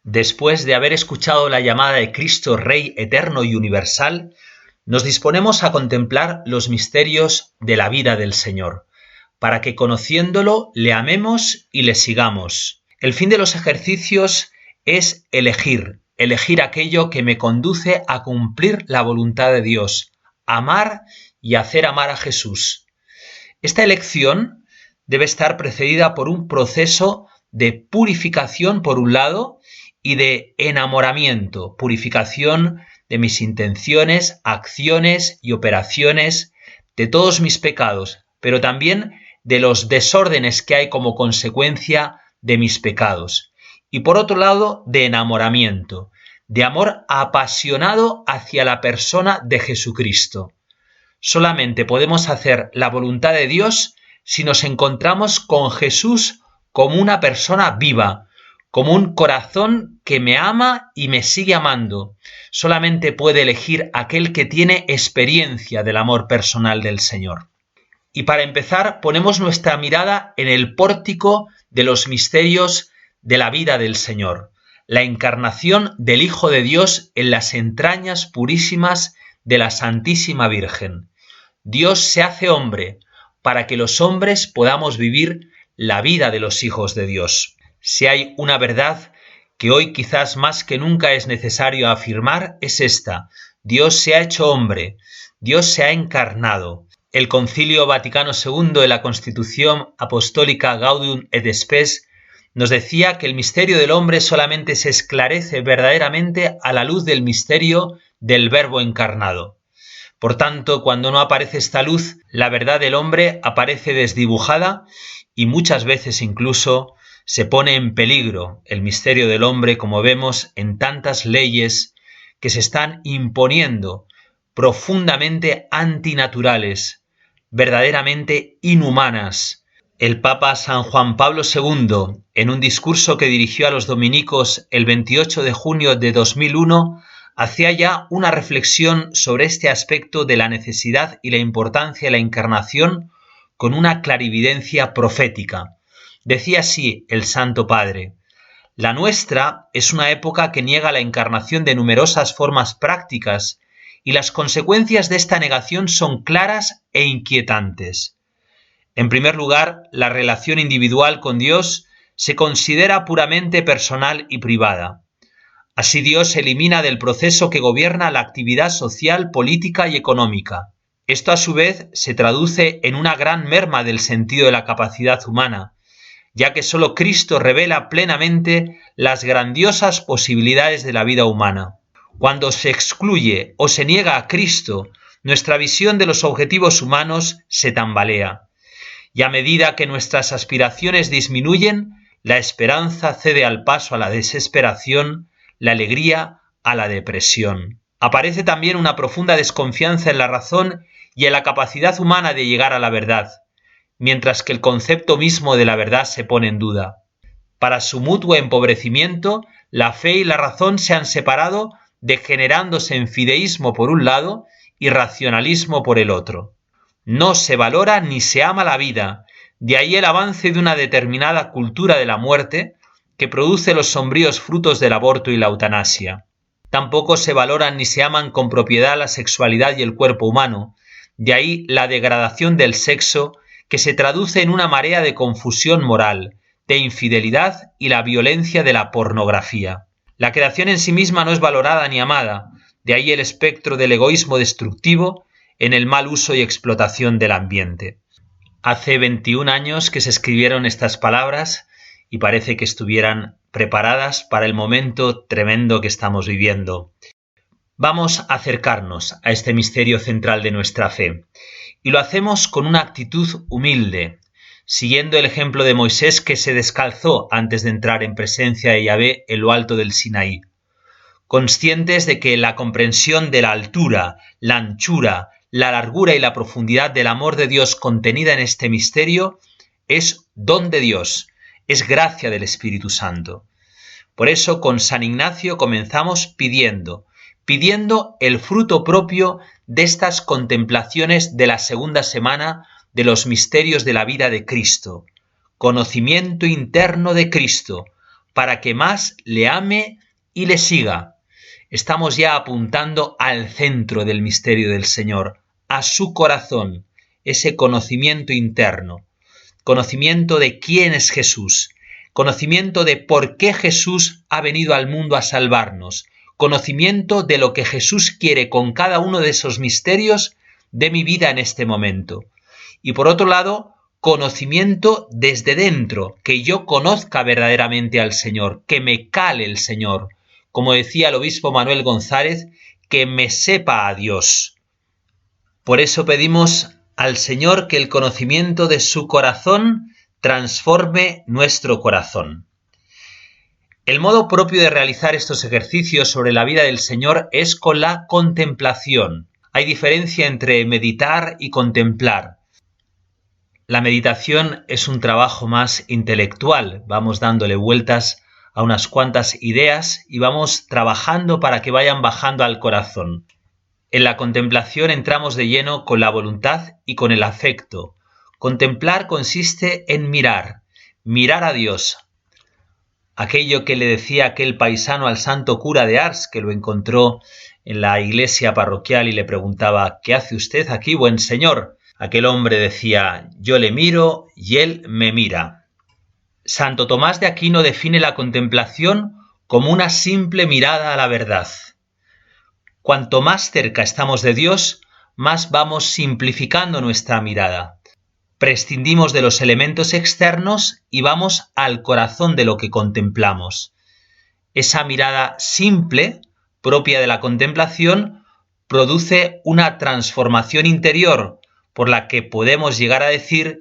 Después de haber escuchado la llamada de Cristo Rey eterno y universal, nos disponemos a contemplar los misterios de la vida del Señor, para que conociéndolo le amemos y le sigamos. El fin de los ejercicios es elegir aquello que me conduce a cumplir la voluntad de Dios, amar y hacer amar a Jesús. Esta elección debe estar precedida por un proceso de purificación por un lado y de enamoramiento, purificación de mis intenciones, acciones y operaciones, de todos mis pecados, pero también de los desórdenes que hay como consecuencia de mis pecados. Y por otro lado, de enamoramiento, de amor apasionado hacia la persona de Jesucristo. Solamente podemos hacer la voluntad de Dios si nos encontramos con Jesús como una persona viva, como un corazón que me ama y me sigue amando. Solamente puede elegir aquel que tiene experiencia del amor personal del Señor. Y para empezar, ponemos nuestra mirada en el pórtico de los misterios de la vida del Señor, la encarnación del Hijo de Dios en las entrañas purísimas de la Santísima Virgen. Dios se hace hombre para que los hombres podamos vivir la vida de los hijos de Dios. Si hay una verdad que hoy quizás más que nunca es necesario afirmar, es esta: Dios se ha hecho hombre, Dios se ha encarnado. El Concilio Vaticano II de la Constitución Apostólica Gaudium et Spes nos decía que el misterio del hombre solamente se esclarece verdaderamente a la luz del misterio del Verbo encarnado. Por tanto, cuando no aparece esta luz, la verdad del hombre aparece desdibujada y muchas veces incluso se pone en peligro el misterio del hombre, como vemos en tantas leyes que se están imponiendo, profundamente antinaturales, verdaderamente inhumanas. El Papa San Juan Pablo II, en un discurso que dirigió a los dominicos el 28 de junio de 2001, hacía ya una reflexión sobre este aspecto de la necesidad y la importancia de la encarnación con una clarividencia profética. Decía así el Santo Padre: la nuestra es una época que niega la encarnación de numerosas formas prácticas, y las consecuencias de esta negación son claras e inquietantes. En primer lugar, la relación individual con Dios se considera puramente personal y privada. Así Dios elimina del proceso que gobierna la actividad social, política y económica. Esto a su vez se traduce en una gran merma del sentido de la capacidad humana, ya que solo Cristo revela plenamente las grandiosas posibilidades de la vida humana. Cuando se excluye o se niega a Cristo, nuestra visión de los objetivos humanos se tambalea. Y a medida que nuestras aspiraciones disminuyen, la esperanza cede al paso a la desesperación, la alegría a la depresión. Aparece también una profunda desconfianza en la razón y en la capacidad humana de llegar a la verdad, mientras que el concepto mismo de la verdad se pone en duda. Para su mutuo empobrecimiento, la fe y la razón se han separado, degenerándose en fideísmo por un lado y racionalismo por el otro. No se valora ni se ama la vida, de ahí el avance de una determinada cultura de la muerte que produce los sombríos frutos del aborto y la eutanasia. Tampoco se valoran ni se aman con propiedad la sexualidad y el cuerpo humano, de ahí la degradación del sexo que se traduce en una marea de confusión moral, de infidelidad y la violencia de la pornografía. La creación en sí misma no es valorada ni amada, de ahí el espectro del egoísmo destructivo en el mal uso y explotación del ambiente. Hace 21 años que se escribieron estas palabras y parece que estuvieran preparadas para el momento tremendo que estamos viviendo. Vamos a acercarnos a este misterio central de nuestra fe, y lo hacemos con una actitud humilde, siguiendo el ejemplo de Moisés, que se descalzó antes de entrar en presencia de Yahvé en lo alto del Sinaí. Conscientes de que la comprensión de la altura, la anchura, la largura y la profundidad del amor de Dios contenida en este misterio es don de Dios, es gracia del Espíritu Santo. Por eso con San Ignacio comenzamos pidiendo el fruto propio de estas contemplaciones de la segunda semana de los misterios de la vida de Cristo, conocimiento interno de Cristo, para que más le ame y le siga. Estamos ya apuntando al centro del misterio del Señor, a su corazón, ese conocimiento interno, conocimiento de quién es Jesús, conocimiento de por qué Jesús ha venido al mundo a salvarnos, conocimiento de lo que Jesús quiere con cada uno de esos misterios de mi vida en este momento. Y por otro lado, conocimiento desde dentro, que yo conozca verdaderamente al Señor, que me cale el Señor. Como decía el obispo Manuel González, que me sepa a Dios. Por eso pedimos al Señor que el conocimiento de su corazón transforme nuestro corazón. El modo propio de realizar estos ejercicios sobre la vida del Señor es con la contemplación. Hay diferencia entre meditar y contemplar. La meditación es un trabajo más intelectual. Vamos dándole vueltas a unas cuantas ideas y vamos trabajando para que vayan bajando al corazón. En la contemplación entramos de lleno con la voluntad y con el afecto. Contemplar consiste en mirar a Dios. Aquello que le decía aquel paisano al santo cura de Ars, que lo encontró en la iglesia parroquial y le preguntaba: ¿qué hace usted aquí, buen señor? Aquel hombre decía: yo le miro y él me mira. Santo Tomás de Aquino define la contemplación como una simple mirada a la verdad. Cuanto más cerca estamos de Dios, más vamos simplificando nuestra mirada. Prescindimos de los elementos externos y vamos al corazón de lo que contemplamos. Esa mirada simple, propia de la contemplación, produce una transformación interior por la que podemos llegar a decir: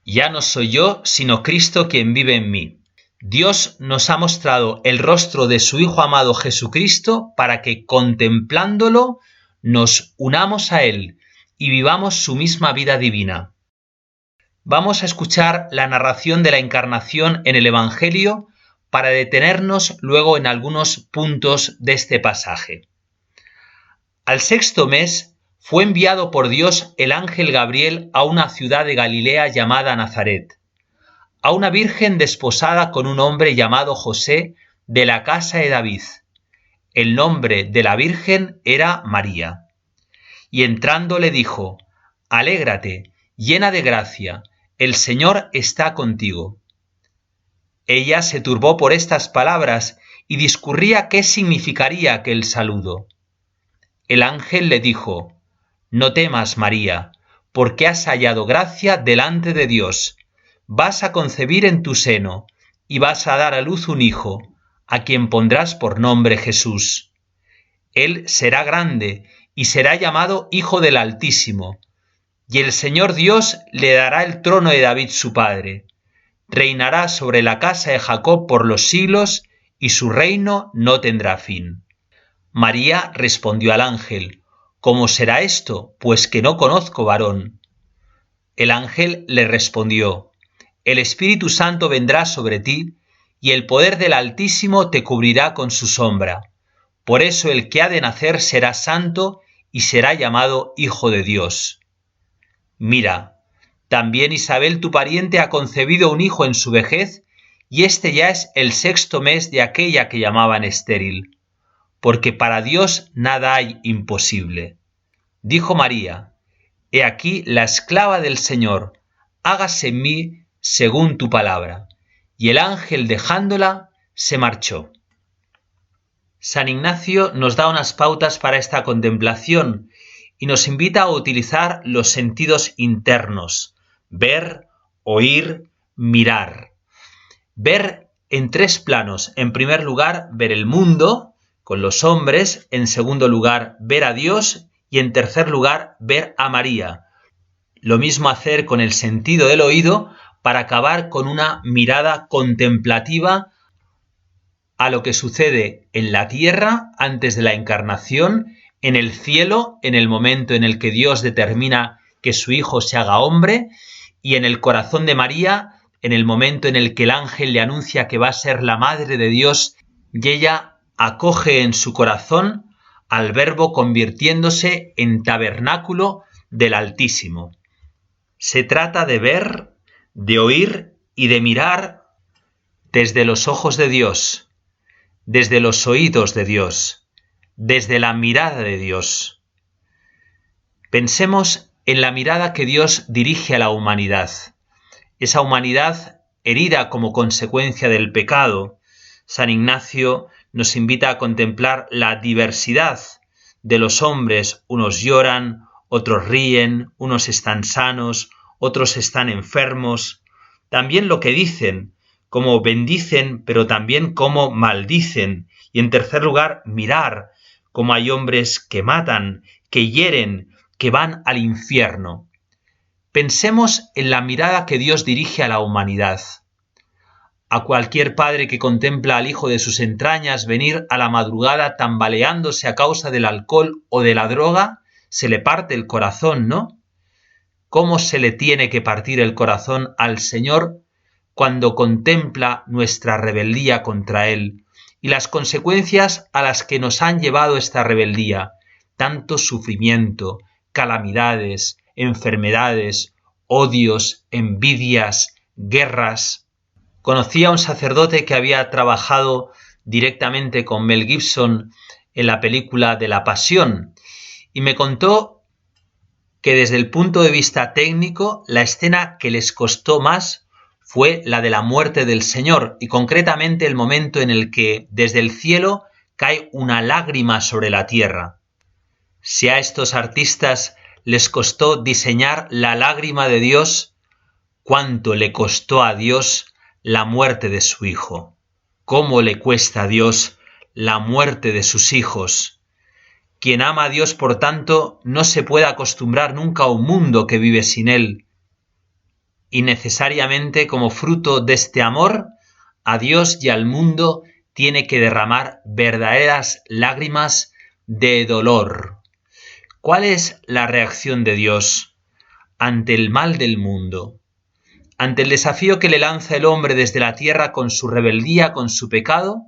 ya no soy yo, sino Cristo quien vive en mí. Dios nos ha mostrado el rostro de su Hijo amado Jesucristo para que, contemplándolo, nos unamos a Él y vivamos su misma vida divina. Vamos a escuchar la narración de la Encarnación en el Evangelio para detenernos luego en algunos puntos de este pasaje. Al 6º mes fue enviado por Dios el ángel Gabriel a una ciudad de Galilea llamada Nazaret, a una virgen desposada con un hombre llamado José, de la casa de David. El nombre de la virgen era María. Y entrando le dijo: alégrate, llena de gracia, el Señor está contigo. Ella se turbó por estas palabras y discurría qué significaría aquel saludo. El ángel le dijo: no temas, María, porque has hallado gracia delante de Dios. Vas a concebir en tu seno y vas a dar a luz un hijo, a quien pondrás por nombre Jesús. Él será grande y será llamado Hijo del Altísimo, y el Señor Dios le dará el trono de David su padre. Reinará sobre la casa de Jacob por los siglos, y su reino no tendrá fin. María respondió al ángel: ¿cómo será esto, pues que no conozco varón? El ángel le respondió: el Espíritu Santo vendrá sobre ti, y el poder del Altísimo te cubrirá con su sombra. Por eso el que ha de nacer será santo y será llamado Hijo de Dios. Mira, también Isabel tu pariente ha concebido un hijo en su vejez, y este ya es el 6º mes de aquella que llamaban estéril, porque para Dios nada hay imposible. Dijo María: he aquí la esclava del Señor, hágase en mí según tu palabra. Y el ángel, dejándola, se marchó. San Ignacio nos da unas pautas para esta contemplación y nos invita a utilizar los sentidos internos: ver, oír, mirar. Ver en 3 planos. En primer lugar, ver el mundo con los hombres. En segundo lugar, ver a Dios. Y en tercer lugar, ver a María. Lo mismo hacer con el sentido del oído, para acabar con una mirada contemplativa a lo que sucede en la tierra antes de la encarnación, en el cielo, en el momento en el que Dios determina que su Hijo se haga hombre, y en el corazón de María, en el momento en el que el ángel le anuncia que va a ser la Madre de Dios, y ella acoge en su corazón al Verbo convirtiéndose en tabernáculo del Altísimo. Se trata de ver, de oír y de mirar desde los ojos de Dios, desde los oídos de Dios, desde la mirada de Dios. Pensemos en la mirada que Dios dirige a la humanidad, esa humanidad herida como consecuencia del pecado. San Ignacio nos invita a contemplar la diversidad de los hombres. Unos lloran, otros ríen, unos están sanos, otros están enfermos. También lo que dicen, cómo bendicen, pero también cómo maldicen. Y en tercer lugar, mirar cómo hay hombres que matan, que hieren, que van al infierno. Pensemos en la mirada que Dios dirige a la humanidad. A cualquier padre que contempla al hijo de sus entrañas venir a la madrugada tambaleándose a causa del alcohol o de la droga, se le parte el corazón, ¿no? ¿Cómo se le tiene que partir el corazón al Señor cuando contempla nuestra rebeldía contra Él y las consecuencias a las que nos han llevado esta rebeldía? Tanto sufrimiento, calamidades, enfermedades, odios, envidias, guerras. Conocí a un sacerdote que había trabajado directamente con Mel Gibson en la película de La Pasión y me contó que desde el punto de vista técnico la escena que les costó más fue la de la muerte del Señor y concretamente el momento en el que desde el cielo cae una lágrima sobre la tierra. Si a estos artistas les costó diseñar la lágrima de Dios, ¿cuánto le costó a Dios la muerte de su Hijo? ¿Cómo le cuesta a Dios la muerte de sus hijos? Quien ama a Dios, por tanto, no se puede acostumbrar nunca a un mundo que vive sin Él. Y necesariamente, como fruto de este amor, a Dios y al mundo tiene que derramar verdaderas lágrimas de dolor. ¿Cuál es la reacción de Dios ante el mal del mundo? Ante el desafío que le lanza el hombre desde la tierra con su rebeldía, con su pecado.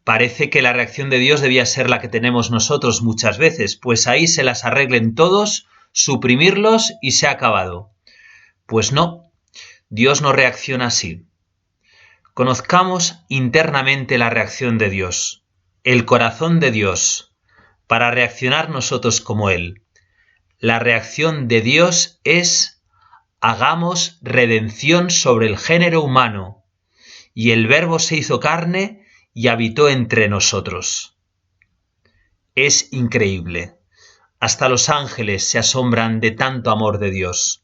Parece que la reacción de Dios debía ser la que tenemos nosotros muchas veces, pues ahí se las arreglen todos, suprimirlos y se ha acabado. Pues no, Dios no reacciona así. Conozcamos internamente la reacción de Dios, el corazón de Dios, para reaccionar nosotros como Él. La reacción de Dios es: hagamos redención sobre el género humano, y el Verbo se hizo carne y habitó entre nosotros. Es increíble. Hasta los ángeles se asombran de tanto amor de Dios.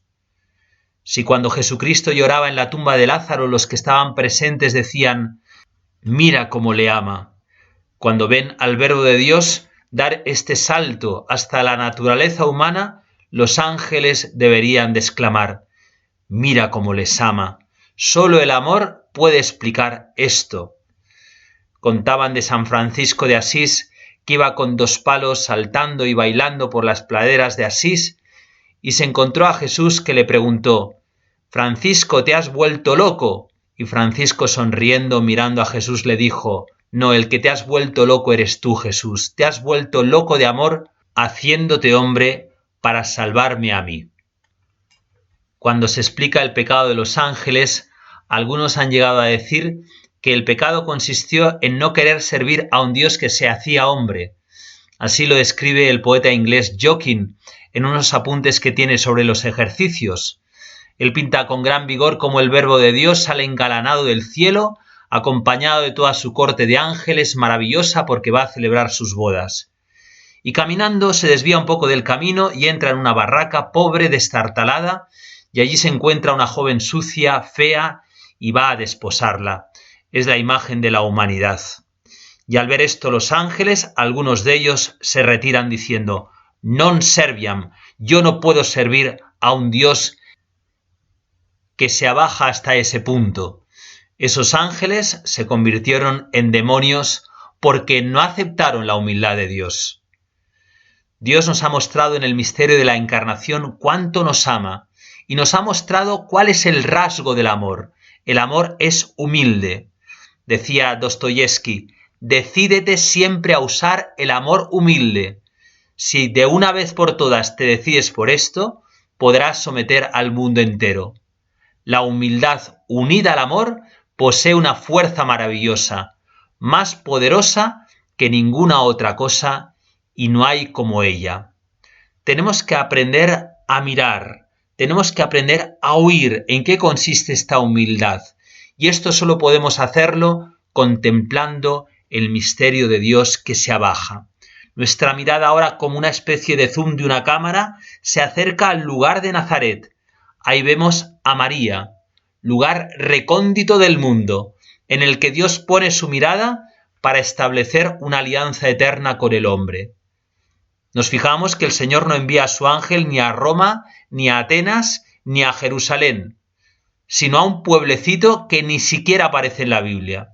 Si cuando Jesucristo lloraba en la tumba de Lázaro, los que estaban presentes decían: mira cómo le ama, cuando ven al Verbo de Dios dar este salto hasta la naturaleza humana, los ángeles deberían de exclamar: mira cómo les ama. Solo el amor puede explicar esto. Contaban de San Francisco de Asís, que iba con 2 palos saltando y bailando por las praderas de Asís, y se encontró a Jesús, que le preguntó: Francisco, ¿te has vuelto loco? Y Francisco, sonriendo, mirando a Jesús, le dijo: no, el que te has vuelto loco eres tú, Jesús. Te has vuelto loco de amor haciéndote hombre para salvarme a mí. Cuando se explica el pecado de los ángeles, algunos han llegado a decir que el pecado consistió en no querer servir a un Dios que se hacía hombre. Así lo describe el poeta inglés Jokin en unos apuntes que tiene sobre los ejercicios. Él pinta con gran vigor cómo el Verbo de Dios sale engalanado del cielo, acompañado de toda su corte de ángeles, maravillosa porque va a celebrar sus bodas. Y caminando se desvía un poco del camino y entra en una barraca pobre, destartalada, y allí se encuentra una joven sucia, fea, y va a desposarla. Es la imagen de la humanidad. Y al ver esto los ángeles, algunos de ellos se retiran diciendo: non serviam, yo no puedo servir a un Dios que se abaja hasta ese punto. Esos ángeles se convirtieron en demonios porque no aceptaron la humildad de Dios. Dios nos ha mostrado en el misterio de la encarnación cuánto nos ama y nos ha mostrado cuál es el rasgo del amor. El amor es humilde. Decía Dostoyevsky: decídete siempre a usar el amor humilde. Si de una vez por todas te decides por esto, podrás someter al mundo entero. La humildad unida al amor posee una fuerza maravillosa, más poderosa que ninguna otra cosa, y no hay como ella. Tenemos que aprender a mirar, tenemos que aprender a oír en qué consiste esta humildad. Y esto solo podemos hacerlo contemplando el misterio de Dios que se abaja. Nuestra mirada ahora, como una especie de zoom de una cámara, se acerca al lugar de Nazaret. Ahí vemos a María, lugar recóndito del mundo, en el que Dios pone su mirada para establecer una alianza eterna con el hombre. Nos fijamos que el Señor no envía a su ángel ni a Roma, ni a Atenas, ni a Jerusalén, sino a un pueblecito que ni siquiera aparece en la Biblia.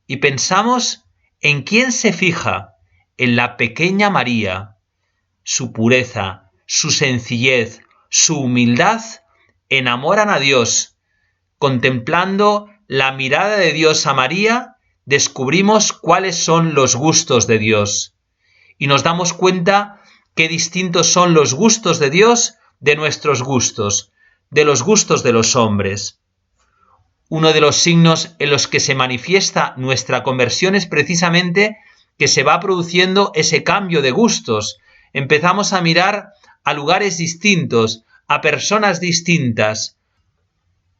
Y pensamos en quién se fija, en la pequeña María. Su pureza, su sencillez, su humildad enamoran a Dios. Contemplando la mirada de Dios a María, descubrimos cuáles son los gustos de Dios. Y nos damos cuenta qué distintos son los gustos de Dios de nuestros gustos, de los gustos de los hombres. Uno de los signos en los que se manifiesta nuestra conversión es precisamente que se va produciendo ese cambio de gustos. Empezamos a mirar a lugares distintos, a personas distintas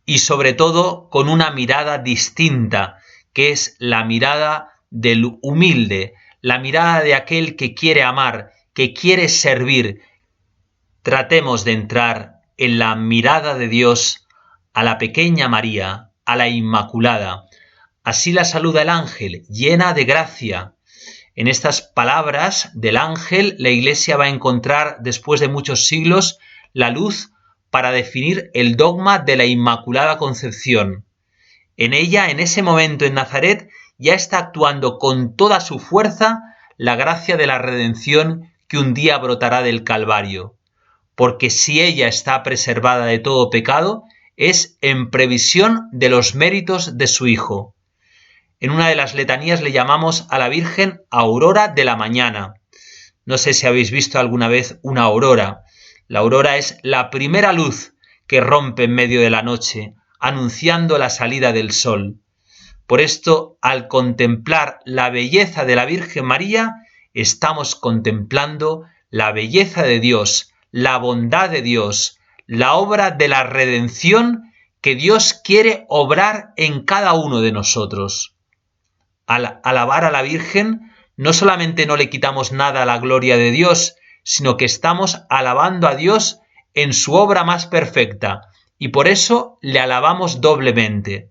y sobre todo con una mirada distinta, que es la mirada del humilde, la mirada de aquel que quiere amar, que quiere servir. Tratemos de entrar en la mirada de Dios a la pequeña María, a la Inmaculada. Así la saluda el ángel, llena de gracia. En estas palabras del ángel, la Iglesia va a encontrar, después de muchos siglos, la luz para definir el dogma de la Inmaculada Concepción. En ella, en ese momento en Nazaret, ya está actuando con toda su fuerza la gracia de la redención que un día brotará del Calvario. Porque si ella está preservada de todo pecado, es en previsión de los méritos de su Hijo. En una de las letanías le llamamos a la Virgen Aurora de la Mañana. No sé si habéis visto alguna vez una aurora. La aurora es la primera luz que rompe en medio de la noche, anunciando la salida del sol. Por esto, al contemplar la belleza de la Virgen María, estamos contemplando la belleza de Dios, la bondad de Dios, la obra de la redención que Dios quiere obrar en cada uno de nosotros. Al alabar a la Virgen, no solamente no le quitamos nada a la gloria de Dios, sino que estamos alabando a Dios en su obra más perfecta, y por eso le alabamos doblemente.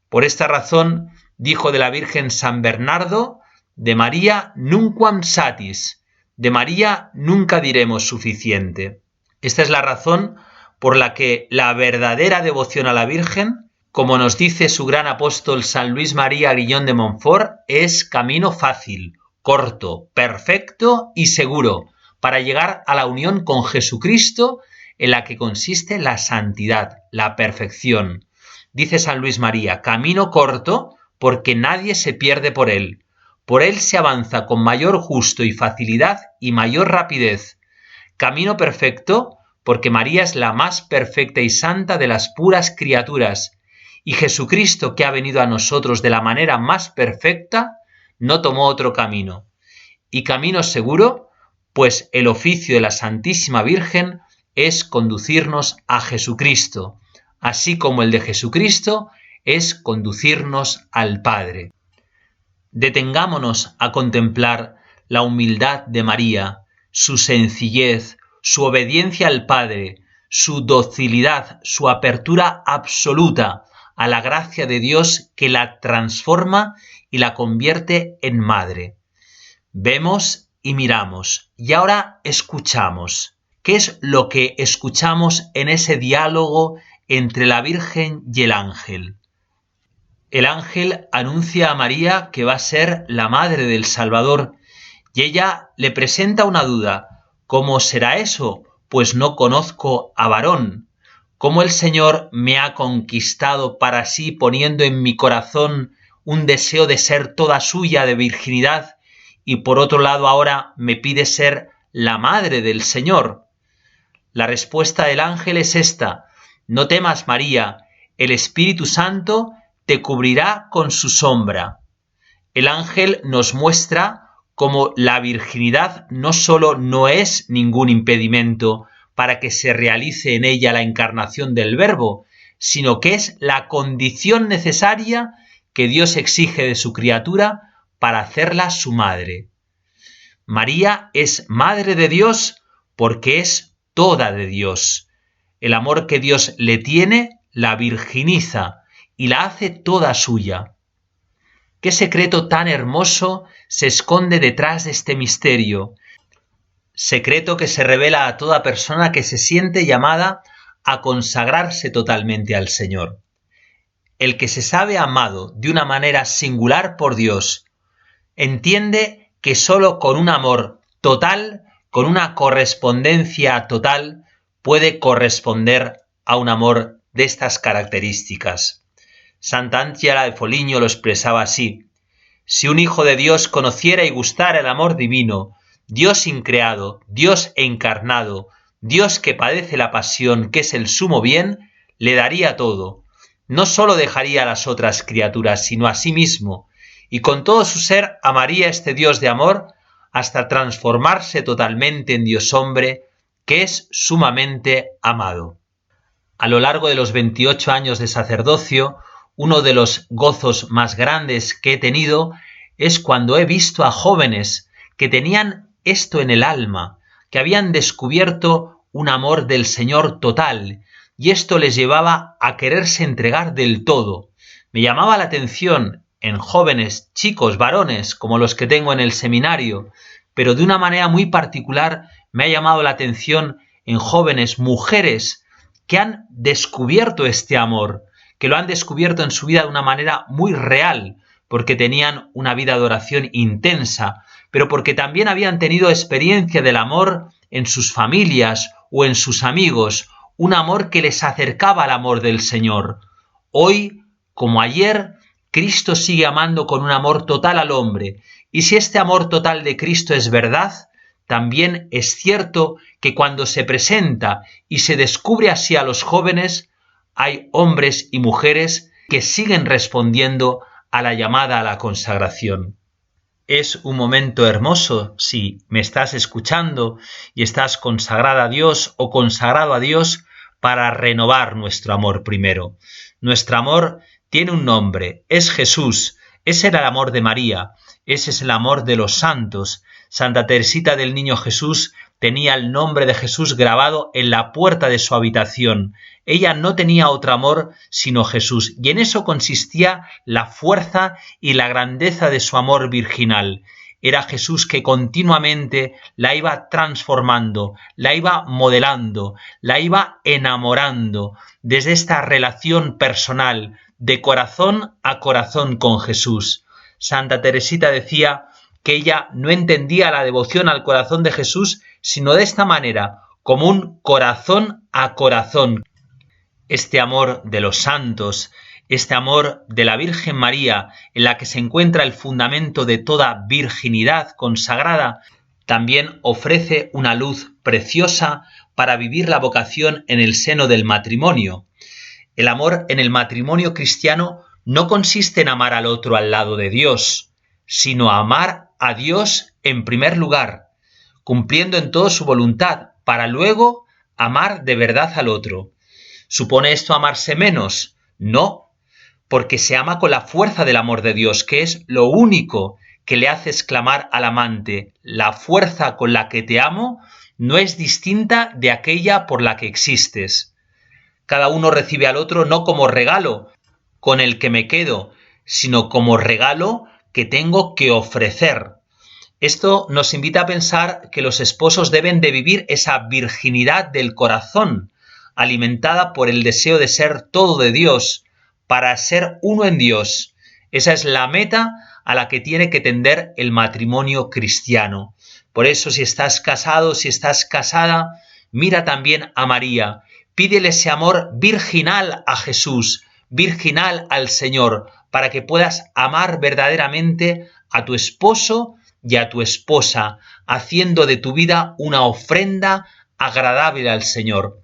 Por esta razón dijo de la Virgen San Bernardo: de María nunquam satis, de María nunca diremos suficiente. Esta es la razón por la que la verdadera devoción a la Virgen, como nos dice su gran apóstol San Luis María Grignon de Montfort, es camino fácil, corto, perfecto y seguro para llegar a la unión con Jesucristo, en la que consiste la santidad, la perfección. Dice San Luis María: camino corto porque nadie se pierde por él. Por él se avanza con mayor gusto y facilidad y mayor rapidez. Camino perfecto porque María es la más perfecta y santa de las puras criaturas, y Jesucristo, que ha venido a nosotros de la manera más perfecta, no tomó otro camino. Y camino seguro, pues el oficio de la Santísima Virgen es conducirnos a Jesucristo, así como el de Jesucristo es conducirnos al Padre. Detengámonos a contemplar la humildad de María, su sencillez, su obediencia al Padre, su docilidad, su apertura absoluta a la gracia de Dios que la transforma y la convierte en madre. Vemos y miramos, y ahora escuchamos. ¿Qué es lo que escuchamos en ese diálogo entre la Virgen y el ángel? El ángel anuncia a María que va a ser la madre del Salvador, y ella le presenta una duda. ¿Cómo será eso? Pues no conozco a varón. ¿Cómo el Señor me ha conquistado para sí, poniendo en mi corazón un deseo de ser toda suya, de virginidad, y por otro lado ahora me pide ser la madre del Señor? La respuesta del ángel es esta: no temas, María, el Espíritu Santo te cubrirá con su sombra. El ángel nos muestra cómo la virginidad no solo no es ningún impedimento para que se realice en ella la encarnación del Verbo, sino que es la condición necesaria que Dios exige de su criatura para hacerla su madre. María es madre de Dios porque es toda de Dios. El amor que Dios le tiene la virginiza y la hace toda suya. ¿Qué secreto tan hermoso se esconde detrás de este misterio? Secreto que se revela a toda persona que se siente llamada a consagrarse totalmente al Señor. El que se sabe amado de una manera singular por Dios, entiende que sólo con un amor total, con una correspondencia total, puede corresponder a un amor de estas características. Santa Ángela de Foligno lo expresaba así: si un hijo de Dios conociera y gustara el amor divino, Dios increado, Dios encarnado, Dios que padece la pasión, que es el sumo bien, le daría todo. No sólo dejaría a las otras criaturas, sino a sí mismo, y con todo su ser amaría a este Dios de amor hasta transformarse totalmente en Dios hombre, que es sumamente amado. A lo largo de los 28 años de sacerdocio, uno de los gozos más grandes que he tenido es cuando he visto a jóvenes que tenían esto en el alma, que habían descubierto un amor del Señor total, y esto les llevaba a quererse entregar del todo. Me llamaba la atención en jóvenes, chicos, varones, como los que tengo en el seminario, pero de una manera muy particular me ha llamado la atención en jóvenes, mujeres, que han descubierto este amor, que lo han descubierto en su vida de una manera muy real, porque tenían una vida de oración intensa, pero porque también habían tenido experiencia del amor en sus familias o en sus amigos, un amor que les acercaba al amor del Señor. Hoy, como ayer, Cristo sigue amando con un amor total al hombre, y si este amor total de Cristo es verdad, también es cierto que cuando se presenta y se descubre así a los jóvenes, hay hombres y mujeres que siguen respondiendo a la llamada a la consagración. Es un momento hermoso si me estás escuchando y estás consagrada a Dios o consagrado a Dios para renovar nuestro amor primero. Nuestro amor tiene un nombre, es Jesús. Ese era el amor de María, ese es el amor de los santos. Santa Teresita del Niño Jesús tenía el nombre de Jesús grabado en la puerta de su habitación. Ella no tenía otro amor sino Jesús, y en eso consistía la fuerza y la grandeza de su amor virginal. Era Jesús que continuamente la iba transformando, la iba modelando, la iba enamorando desde esta relación personal de corazón a corazón con Jesús. Santa Teresita decía que ella no entendía la devoción al corazón de Jesús sino de esta manera, como un corazón a corazón. Este amor de los santos, este amor de la Virgen María, en la que se encuentra el fundamento de toda virginidad consagrada, también ofrece una luz preciosa para vivir la vocación en el seno del matrimonio. El amor en el matrimonio cristiano no consiste en amar al otro al lado de Dios, sino amar a Dios en primer lugar, cumpliendo en todo su voluntad, para luego amar de verdad al otro. ¿Supone esto amarse menos? No, porque se ama con la fuerza del amor de Dios, que es lo único que le hace exclamar al amante: la fuerza con la que te amo no es distinta de aquella por la que existes. Cada uno recibe al otro no como regalo con el que me quedo, sino como regalo que tengo que ofrecer. Esto nos invita a pensar que los esposos deben de vivir esa virginidad del corazón, alimentada por el deseo de ser todo de Dios, para ser uno en Dios. Esa es la meta a la que tiene que tender el matrimonio cristiano. Por eso, si estás casado, si estás casada, mira también a María. Pídele ese amor virginal a Jesús, virginal al Señor, para que puedas amar verdaderamente a tu esposo y a tu esposa, haciendo de tu vida una ofrenda agradable al Señor.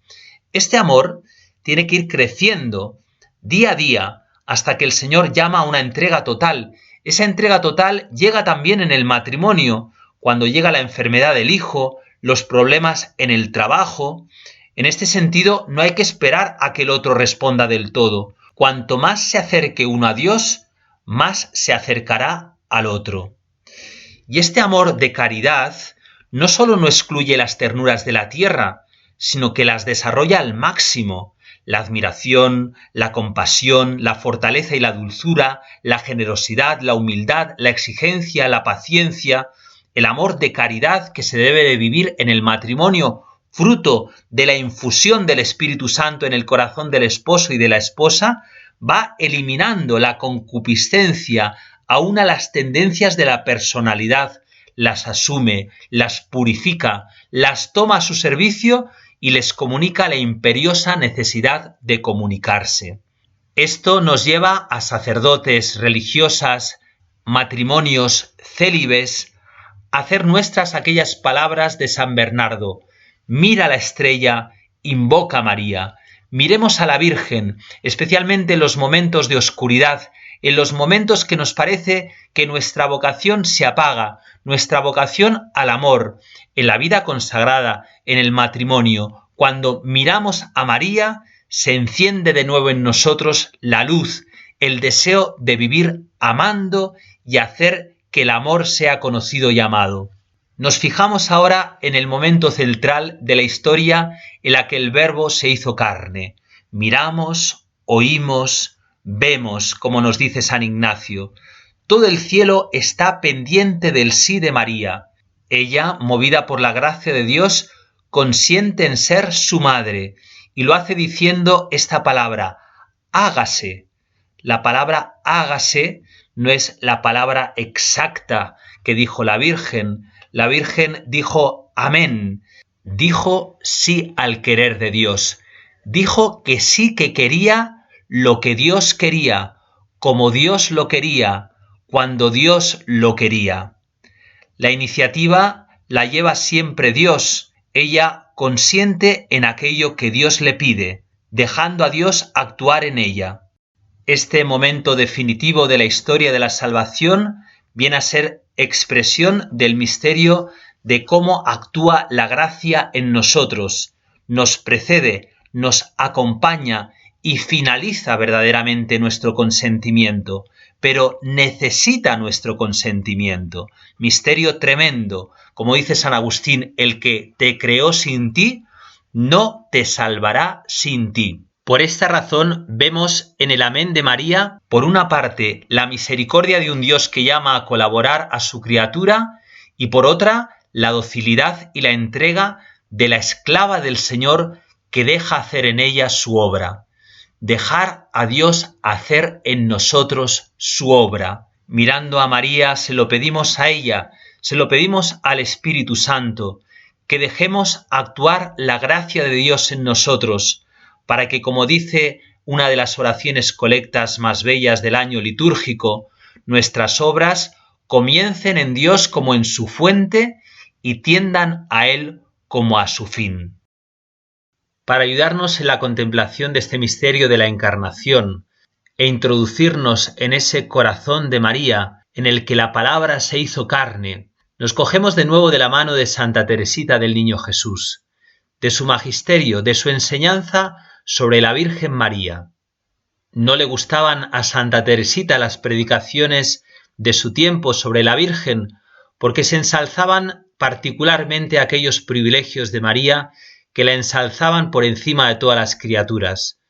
Este amor tiene que ir creciendo día a día hasta que el Señor llama a una entrega total. Esa entrega total llega también en el matrimonio, cuando llega la enfermedad del hijo, los problemas en el trabajo. En este sentido, no hay que esperar a que el otro responda del todo. Cuanto más se acerque uno a Dios, más se acercará al otro. Y este amor de caridad no solo no excluye las ternuras de la tierra, sino que las desarrolla al máximo. La admiración, la compasión, la fortaleza y la dulzura, la generosidad, la humildad, la exigencia, la paciencia, el amor de caridad que se debe de vivir en el matrimonio, fruto de la infusión del Espíritu Santo en el corazón del esposo y de la esposa, va eliminando la concupiscencia, aún a las tendencias de la personalidad, las asume, las purifica, las toma a su servicio y les comunica la imperiosa necesidad de comunicarse. Esto nos lleva a sacerdotes, religiosas, matrimonios célibes, a hacer nuestras aquellas palabras de San Bernardo: mira la estrella, invoca a María. Miremos a la Virgen, especialmente en los momentos de oscuridad, en los momentos que nos parece que nuestra vocación se apaga, nuestra vocación al amor, en la vida consagrada, en el matrimonio. Cuando miramos a María, se enciende de nuevo en nosotros la luz, el deseo de vivir amando y hacer que el amor sea conocido y amado. Nos fijamos ahora en el momento central de la historia en la que el Verbo se hizo carne. Miramos, oímos, vemos, como nos dice San Ignacio. Todo el cielo está pendiente del sí de María. Ella, movida por la gracia de Dios, consiente en ser su madre y lo hace diciendo esta palabra: hágase. La palabra hágase no es la palabra exacta que dijo la Virgen. La Virgen dijo amén, dijo sí al querer de Dios, dijo que sí que quería lo que Dios quería, como Dios lo quería, cuando Dios lo quería. La iniciativa la lleva siempre Dios. Ella consiente en aquello que Dios le pide, dejando a Dios actuar en ella. Este momento definitivo de la historia de la salvación viene a ser expresión del misterio de cómo actúa la gracia en nosotros, nos precede, nos acompaña y finaliza verdaderamente nuestro consentimiento, pero necesita nuestro consentimiento. Misterio tremendo, como dice San Agustín: el que te creó sin ti, no te salvará sin ti. Por esta razón vemos en el amén de María, por una parte, la misericordia de un Dios que llama a colaborar a su criatura, y por otra, la docilidad y la entrega de la esclava del Señor que deja hacer en ella su obra. Dejar a Dios hacer en nosotros su obra. Mirando a María, se lo pedimos a ella, se lo pedimos al Espíritu Santo, que dejemos actuar la gracia de Dios en nosotros, para que, como dice una de las oraciones colectas más bellas del año litúrgico, nuestras obras comiencen en Dios como en su fuente y tiendan a Él como a su fin. Para ayudarnos en la contemplación de este misterio de la Encarnación e introducirnos en ese corazón de María en el que la palabra se hizo carne, nos cogemos de nuevo de la mano de Santa Teresita del Niño Jesús, de su magisterio, de su enseñanza sobre la Virgen María. No le gustaban a Santa Teresita las predicaciones de su tiempo sobre la Virgen, porque se ensalzaban particularmente aquellos privilegios de María que la ensalzaban por encima de todas las criaturas.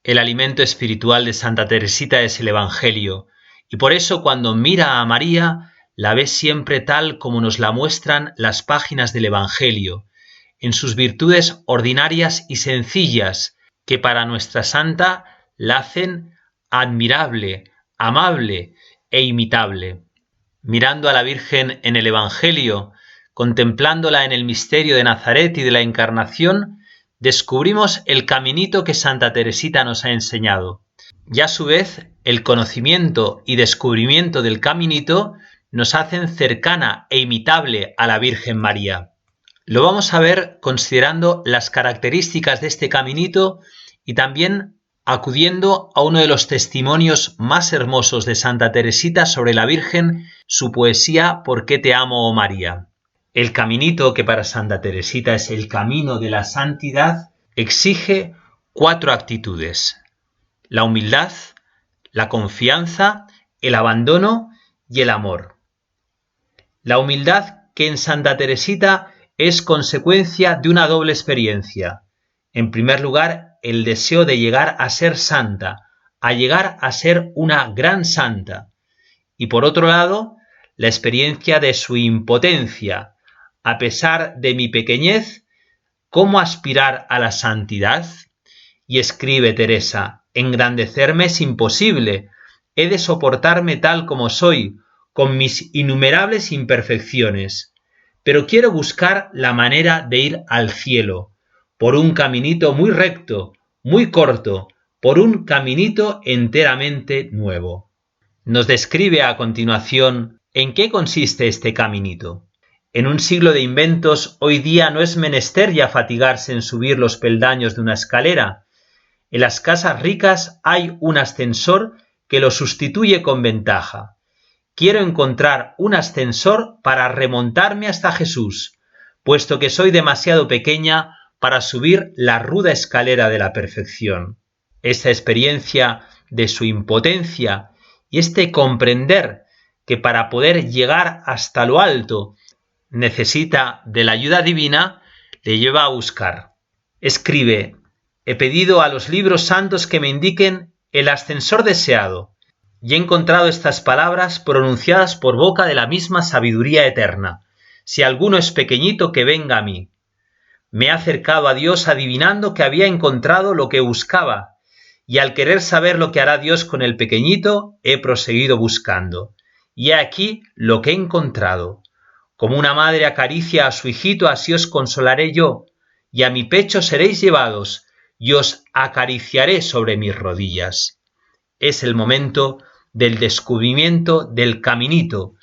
El alimento espiritual de Santa Teresita es el Evangelio, y por eso cuando mira a María, la ve siempre tal como nos la muestran las páginas del Evangelio, en sus virtudes ordinarias y sencillas, que para nuestra santa la hacen admirable, amable e imitable. Mirando a la Virgen en el Evangelio, contemplándola en el misterio de Nazaret y de la Encarnación, descubrimos el caminito que Santa Teresita nos ha enseñado. Y a su vez, el conocimiento y descubrimiento del caminito nos hacen cercana e imitable a la Virgen María. Lo vamos a ver considerando las características de este caminito y también acudiendo a uno de los testimonios más hermosos de Santa Teresita sobre la Virgen, su poesía ¿Por qué te amo, oh María? El caminito, que para Santa Teresita es el camino de la santidad, exige 4 actitudes: la humildad, la confianza, el abandono y el amor. La humildad, que en Santa Teresita es consecuencia de una doble experiencia. En primer lugar, el deseo de llegar a ser santa, a llegar a ser una gran santa. Y por otro lado, la experiencia de su impotencia. A pesar de mi pequeñez, ¿cómo aspirar a la santidad? Y escribe Teresa: engrandecerme es imposible, he de soportarme tal como soy, con mis innumerables imperfecciones, pero quiero buscar la manera de ir al cielo, por un caminito muy recto, muy corto, por un caminito enteramente nuevo. Nos describe a continuación en qué consiste este caminito. En un siglo de inventos, hoy día no es menester ya fatigarse en subir los peldaños de una escalera. En las casas ricas hay un ascensor que lo sustituye con ventaja. Quiero encontrar un ascensor para remontarme hasta Jesús, puesto que soy demasiado pequeña para subir la ruda escalera de la perfección. Esta experiencia de su impotencia y este comprender que para poder llegar hasta lo alto necesita de la ayuda divina, le lleva a buscar. Escribe: he pedido a los libros santos que me indiquen el ascensor deseado, y he encontrado estas palabras pronunciadas por boca de la misma sabiduría eterna: si alguno es pequeñito, que venga a mí. Me he acercado a Dios adivinando que había encontrado lo que buscaba, y al querer saber lo que hará Dios con el pequeñito, he proseguido buscando. Y he aquí lo que he encontrado. Como una madre acaricia a su hijito, así os consolaré yo, y a mi pecho seréis llevados, y os acariciaré sobre mis rodillas. Es el momento del descubrimiento del caminito.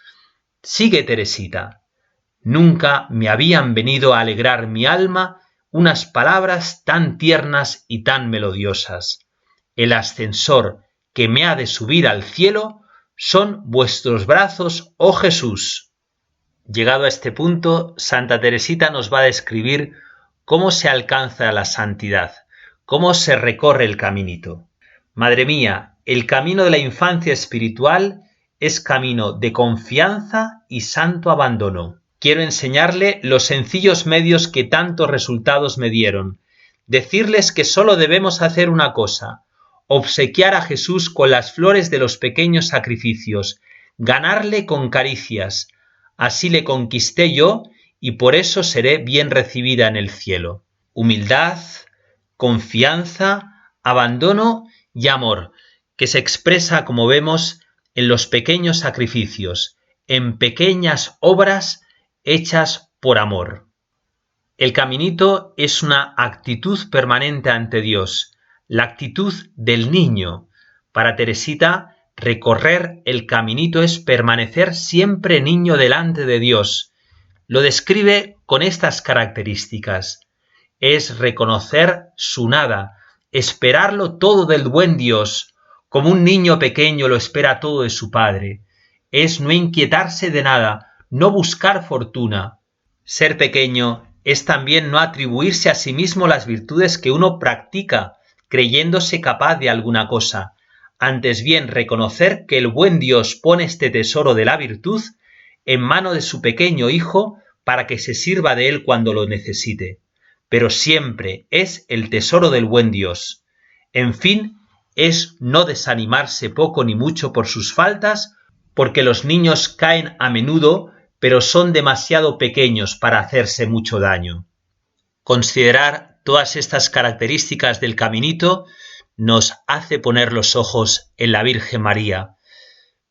Sigue Teresita. Nunca me habían venido a alegrar mi alma unas palabras tan tiernas y tan melodiosas. El ascensor que me ha de subir al cielo son vuestros brazos, oh Jesús. Llegado a este punto, Santa Teresita nos va a describir cómo se alcanza la santidad, cómo se recorre el caminito. Madre mía, el camino de la infancia espiritual es camino de confianza y santo abandono. Quiero enseñarle los sencillos medios que tantos resultados me dieron. Decirles que solo debemos hacer una cosa: obsequiar a Jesús con las flores de los pequeños sacrificios, ganarle con caricias. Así le conquisté yo y por eso seré bien recibida en el cielo. Humildad, confianza, abandono y amor, que se expresa, como vemos, en los pequeños sacrificios, en pequeñas obras hechas por amor. El caminito es una actitud permanente ante Dios, la actitud del niño. Para Teresita, recorrer el caminito es permanecer siempre niño delante de Dios. Lo describe con estas características: es reconocer su nada, esperarlo todo del buen Dios, como un niño pequeño lo espera todo de su padre. Es no inquietarse de nada, no buscar fortuna. Ser pequeño es también no atribuirse a sí mismo las virtudes que uno practica, creyéndose capaz de alguna cosa. Antes bien, reconocer que el buen Dios pone este tesoro de la virtud en mano de su pequeño hijo para que se sirva de él cuando lo necesite. Pero siempre es el tesoro del buen Dios. En fin, es no desanimarse poco ni mucho por sus faltas, porque los niños caen a menudo, pero son demasiado pequeños para hacerse mucho daño. Considerar todas estas características del caminito nos hace poner los ojos en la Virgen María,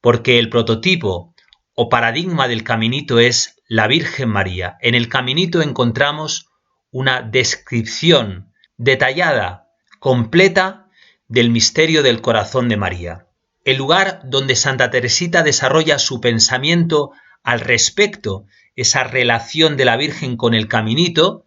porque el prototipo o paradigma del caminito es la Virgen María. En el caminito encontramos una descripción detallada, completa, del misterio del corazón de María. El lugar donde Santa Teresita desarrolla su pensamiento al respecto, esa relación de la Virgen con el caminito,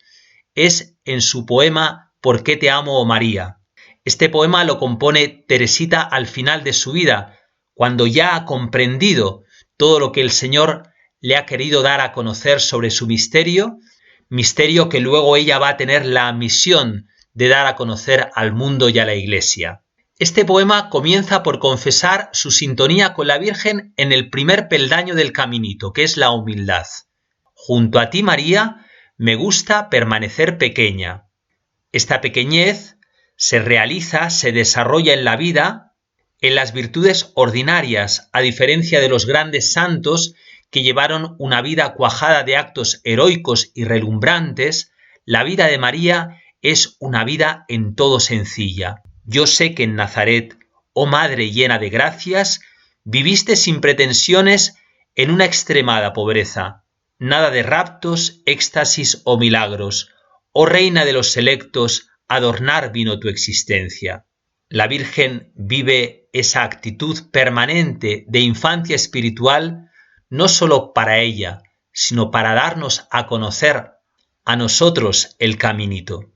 es en su poema ¿Por qué te amo, oh María? Este poema lo compone Teresita al final de su vida, cuando ya ha comprendido todo lo que el Señor le ha querido dar a conocer sobre su misterio, misterio que luego ella va a tener la misión de dar a conocer al mundo y a la Iglesia. Este poema comienza por confesar su sintonía con la Virgen en el primer peldaño del caminito, que es la humildad. Junto a ti, María, me gusta permanecer pequeña. Esta pequeñez se realiza, se desarrolla en la vida, en las virtudes ordinarias, a diferencia de los grandes santos que llevaron una vida cuajada de actos heroicos y relumbrantes. La vida de María es una vida en todo sencilla. Yo sé que en Nazaret, oh Madre llena de gracias, viviste sin pretensiones en una extremada pobreza. Nada de raptos, éxtasis o milagros. Oh Reina de los selectos, adornar vino tu existencia. La Virgen vive esa actitud permanente de infancia espiritual no solo para ella, sino para darnos a conocer a nosotros el caminito.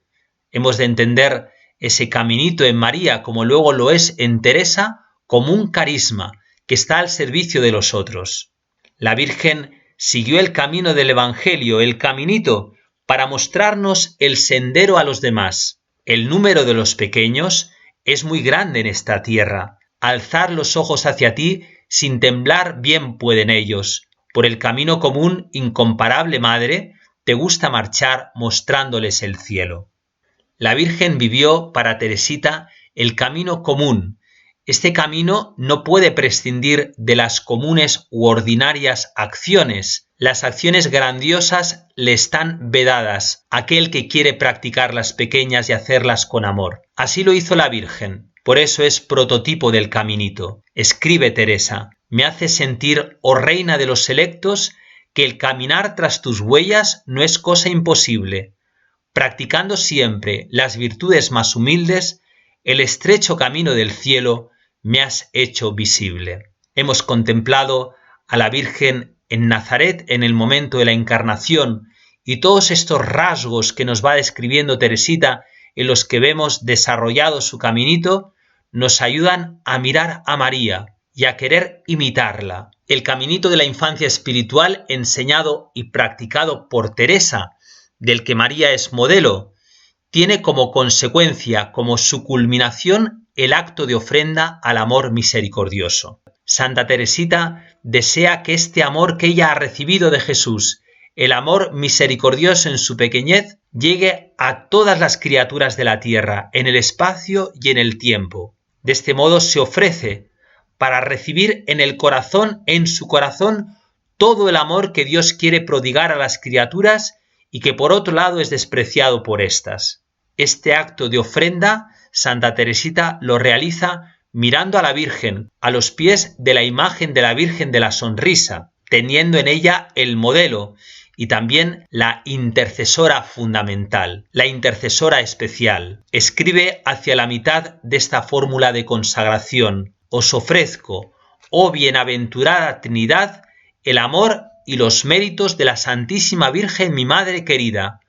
Hemos de entender ese caminito en María, como luego lo es en Teresa, como un carisma que está al servicio de los otros. La Virgen siguió el camino del Evangelio, el caminito, para mostrarnos el sendero a los demás. El número de los pequeños es muy grande en esta tierra. Alzar los ojos hacia ti sin temblar bien pueden ellos. Por el camino común, incomparable Madre, te gusta marchar mostrándoles el cielo. La Virgen vivió para Teresita el camino común. Este camino no puede prescindir de las comunes u ordinarias acciones. Las acciones grandiosas le están vedadas a aquel que quiere practicar las pequeñas y hacerlas con amor. Así lo hizo la Virgen. Por eso es prototipo del caminito. Escribe Teresa: me hace sentir, oh Reina de los selectos, que el caminar tras tus huellas no es cosa imposible. Practicando siempre las virtudes más humildes, el estrecho camino del cielo me has hecho visible. Hemos contemplado a la Virgen en Nazaret en el momento de la Encarnación y todos estos rasgos que nos va describiendo Teresita, en los que vemos desarrollado su caminito, nos ayudan a mirar a María y a querer imitarla. El caminito de la infancia espiritual enseñado y practicado por Teresa, del que María es modelo, tiene como consecuencia, como su culminación, el acto de ofrenda al amor misericordioso. Santa Teresita desea que este amor que ella ha recibido de Jesús, el amor misericordioso en su pequeñez, llegue a todas las criaturas de la tierra, en el espacio y en el tiempo. De este modo se ofrece para recibir en el corazón, en su corazón, todo el amor que Dios quiere prodigar a las criaturas y que por otro lado es despreciado por éstas. Este acto de ofrenda, Santa Teresita lo realiza mirando a la Virgen, a los pies de la imagen de la Virgen de la Sonrisa, teniendo en ella el modelo y también la intercesora fundamental, la intercesora especial. Escribe hacia la mitad de esta fórmula de consagración: os ofrezco, oh bienaventurada Trinidad, el amor y los méritos de la Santísima Virgen, mi Madre querida.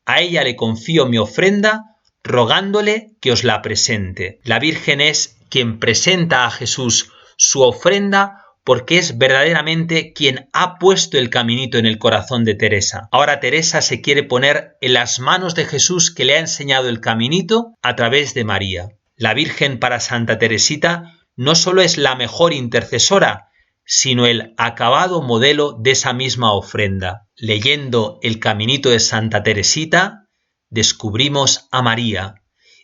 A ella le confío mi ofrenda, rogándole que os la presente. La Virgen es quien presenta a Jesús su ofrenda, porque es verdaderamente quien ha puesto el caminito en el corazón de Teresa. Ahora Teresa se quiere poner en las manos de Jesús, que le ha enseñado el caminito a través de María. La Virgen para Santa Teresita no solo es la mejor intercesora, sino el acabado modelo de esa misma ofrenda. Leyendo el caminito de Santa Teresita, descubrimos a María,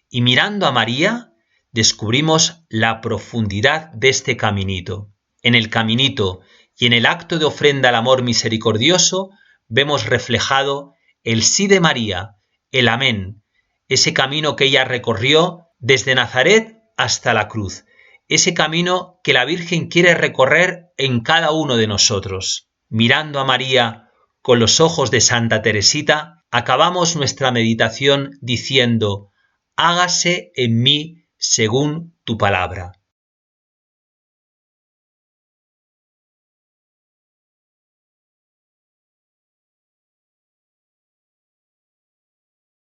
y mirando a María, descubrimos la profundidad de este caminito. En el caminito y en el acto de ofrenda al amor misericordioso vemos reflejado el sí de María, el amén, ese camino que ella recorrió desde Nazaret hasta la cruz, ese camino que la Virgen quiere recorrer en cada uno de nosotros. Mirando a María con los ojos de Santa Teresita, acabamos nuestra meditación diciendo: hágase en mí según tu palabra.